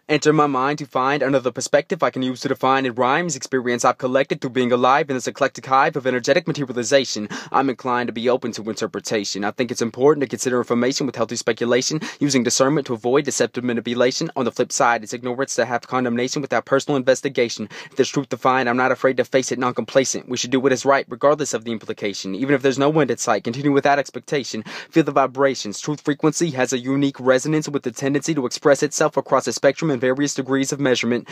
Enter my mind to find another perspective I can use to define in rhymes. Experience I've collected through being alive in this eclectic hive of energetic materialization. I'm inclined to be open to interpretation. I think it's important to consider information with healthy speculation, using discernment to avoid deceptive manipulation. On the flip side, it's ignorance to have condemnation without personal investigation. If there's truth to find, I'm not afraid to face it, non-complacent. We should do what is right, regardless of the implication. Even if there's no end in sight, continue without expectation. Feel the vibrations. Truth frequency has a unique resonance with the tendency to express itself across a spectrum in various degrees of measurement.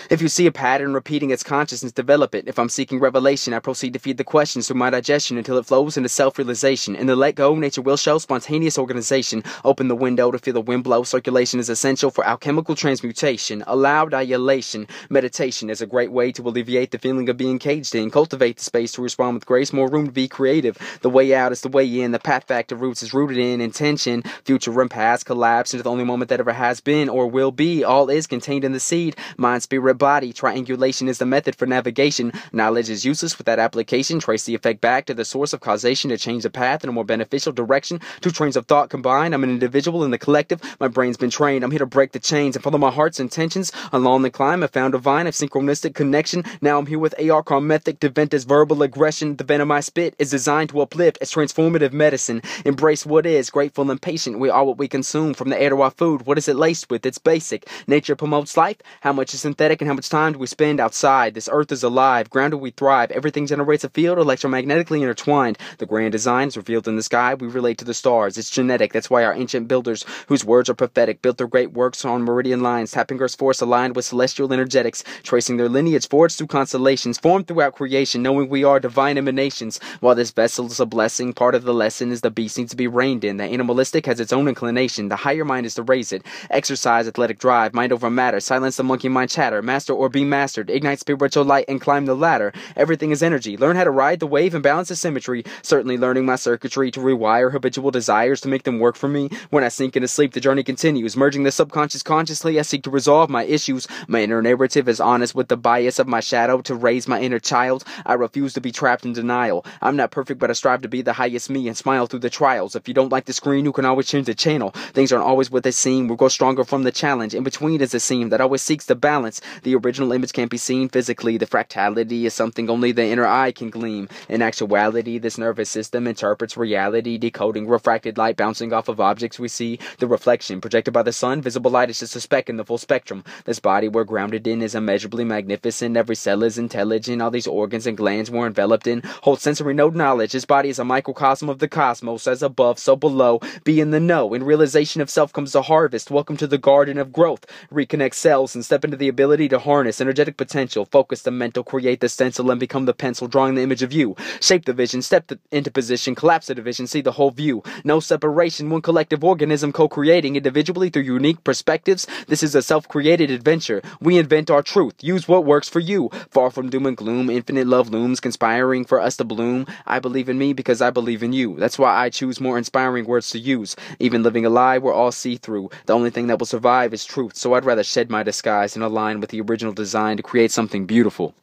If you see a pattern repeating its consciousness, develop it. If I'm seeking revelation, I proceed to feed the questions through my digestion until it flows into self-realization. In the let go, nature will show spontaneous organization. Open the window to feel the wind blow. Circulation is essential for alchemical transmutation. Allow dilation. Meditation is a great way to alleviate the feeling of being caged in. Cultivate the space to respond with grace. More room to be creative. The way out is the way in. The path back to roots is rooted in intention. Future and past collapse into the only moment that ever has been or will be. All is contained in the seed. Mind, spirit, body. Triangulation is the method for navigation. Knowledge is useless without application. Trace the effect back to the source of causation to change the path in a more beneficial direction. Two trains of thought combined. I'm an individual in the collective. My brain's been trained. I'm here to break the chains and follow my heart's intentions. Along the climb, I found a vine of synchronistic connection. Now I'm here with AR Karmethic to vent as verbal aggression. The venom I spit is designed to uplift as transformative medicine. Embrace what is, grateful and patient. We are what we consume. From the air to our food, what is it laced with? It's basic. Nature promotes life. How much is synthetic and how much time do we spend outside? This earth is alive. Grounded we thrive. Everything generates a field electromagnetically intertwined. The grand design is revealed in the sky. We relate to the stars. It's genetic. That's why our ancient builders, whose words are prophetic, built their great works on meridian lines, tapping Earth's force aligned with celestial energetics, tracing their lineage forwards through constellations, formed throughout creation, knowing we are divine emanations. While this vessel is a blessing, part of the lesson is the beast needs to be reined in. The animalistic has its own inclination. The higher mind is to raise it. Exercise athletic drive, mind over matter, silence the monkey mind chatter, master or be mastered, ignite spiritual light and climb the ladder. Everything is energy. Learn how to ride the wave and balance the symmetry. Certainly learning my circuitry to rewire habitual desires to make them work for me. When I sink into sleep, the journey continues. Merging the subconscious consciously, I seek to resolve my issues. My inner narrative is honest with the bias of my shadow to raise my inner child. I refuse to be trapped in denial. I'm not perfect, but I strive to be the highest me and smile through the trials. If you don't like the screen, you can always change the channel. Things aren't always what they seem. We'll grow stronger from the challenge. In between is a seam that always seeks the balance. The original image can't be seen physically. The fractality is something only the inner eye can gleam. In actuality, this nervous system interprets reality, decoding refracted light bouncing off of objects we see. The reflection projected by the sun, visible light is just a speck in the full spectrum. This body we're grounded in is immeasurably magnificent. Every cell is intelligent. All these organs and glands we're enveloped in hold sensory node knowledge. This body is a microcosm of the cosmos. As above, so below. Be in the know. In realization of self comes the harvest. Welcome to the garden of growth. Reconnect cells and step into the ability to harness energetic potential. Focus the mental, create the stencil and become the pencil, drawing the image of you. Shape the vision, step into position, collapse the division, see the whole view. No separation, one collective organism co-creating individually through unique perspectives. This is a self-created adventure. We invent our truth. Use what works for you. Far from doom and gloom, infinite love looms, conspiring for us to bloom. I believe in me because I believe in you. That's why I choose more inspiring words to use. Even living a lie, we're all see-through. The only thing that will survive is truth, so I'd rather shed my disguise and align with the original design to create something beautiful.